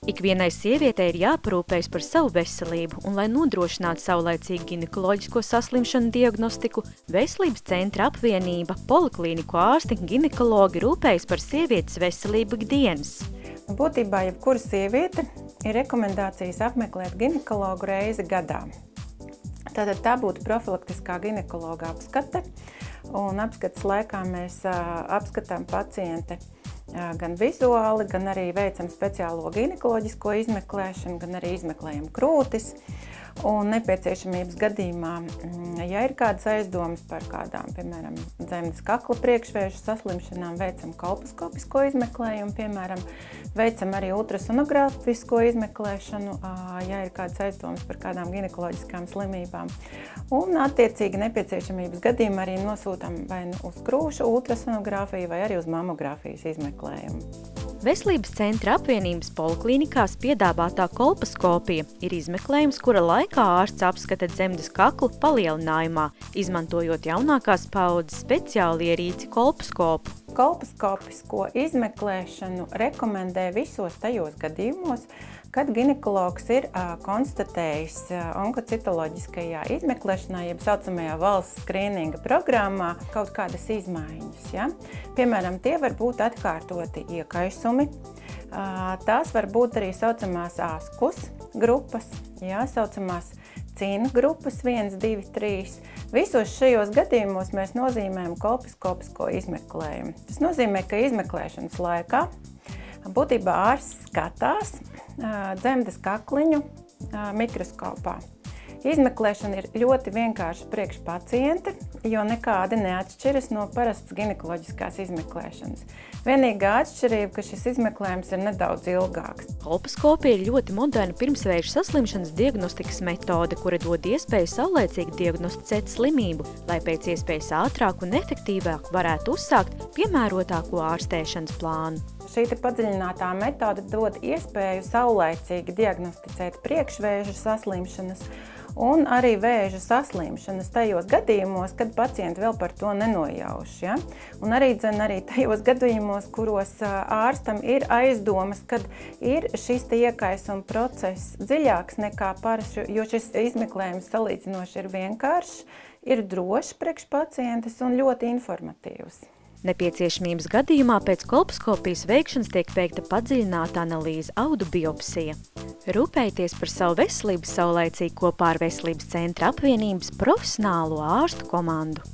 Ikvienai sievietei ir jāparūpējas par savu veselību, un, lai nodrošinātu saulaicīgu ginekoloģisko saslimšanu diagnostiku, Veselības centra apvienība, poliklīniku ārsti, ginekologi rūpējas par sievietes veselību ikdienas. Būtībā jebkura sieviete ir rekomendācijas apmeklēt ginekologu reizi gadā. Tātad tā būtu profilaktiskā ginekologa apskate, un apskates laikā mēs apskatām pacienti gan vizuāli, gan arī veicam speciālo ginekoloģisko izmeklēšanu, gan arī izmeklējam krūtis. Un nepieciešamības gadījumā, ja ir kādas aizdomas par kādām, piemēram, dzemdes kakla priekšvēžu saslimšanām, veicam kolposkopisko izmeklējumu, piemēram, veicam arī ultrasonogrāfisko izmeklēšanu, ja ir kādas aizdomas par kādām ginekoloģiskām slimībām. Un attiecīgi nepieciešamības gadījumā arī nosūtam vai uz krūšu ultrasonogrāfiju vai arī uz mamogrāfijas izmeklējumu. Veselības centra apvienības poliklīnikās piedāvātā kolposkopija ir izmeklējums, kura laikā ārsts apskata dzemdes kaklu palielinājumā, izmantojot jaunākās paaudzes speciālu ierīci kolposkopu. Kolposkopisko izmeklēšanu rekomendē visos tajos gadījumos, kad ginekologs ir konstatējis onkocitoloģiskajā izmeklēšanā, jeb saucamajā valsts skrīninga programmā, kaut kādas izmaiņas. Ja? Piemēram, tie var būt atkārtoti iekaisumi, tās var būt arī saucamās ASKUS grupas, ja? Saucamās CIN grupas 1, 2, 3. Visos šajos gadījumos mēs nozīmējam kolposkopisko izmeklējumu. Tas nozīmē, ka izmeklēšanas laikā būtībā ārsts skatās dzemdes kakliņu mikroskopā. Izmeklēšana ir ļoti vienkārša priekš pacienta, jo nekādi neatšķiras no parastas ginekoloģiskās izmeklēšanas. Vienīgā atšķirība, ka šis izmeklējums ir nedaudz ilgāks. Kolposkopija ir ļoti moderna pirmsvēžu saslimšanas diagnostikas metode, kura dod iespēju saulaicīgi diagnosticēt slimību, lai pēc iespējas ātrāk un efektīvāk varētu uzsākt piemērotāko ārstēšanas plānu. Šī padziļinātā metode dod iespēju saulaicīgi diagnosticēt priekšvēža saslimšanas un arī vēža saslimšanas tajos gadījumos, kad pacienti vēl par to nenojauš. Ja? Un arī tajos gadījumos, kuros ārstam ir aizdomas, kad ir šis iekaisuma process dziļāks nekā parasti, jo šis izmeklējums salīdzinoši ir vienkāršs, ir drošs priekš pacientes un ļoti informatīvs. Nepieciešamības gadījumā pēc kolposkopijas veikšanas tiek veikta padziļināta analīze audu biopsija. Rūpējieties par savu veselību saulaicīgi kopā ar Veselības centra apvienības profesionālo ārstu komandu.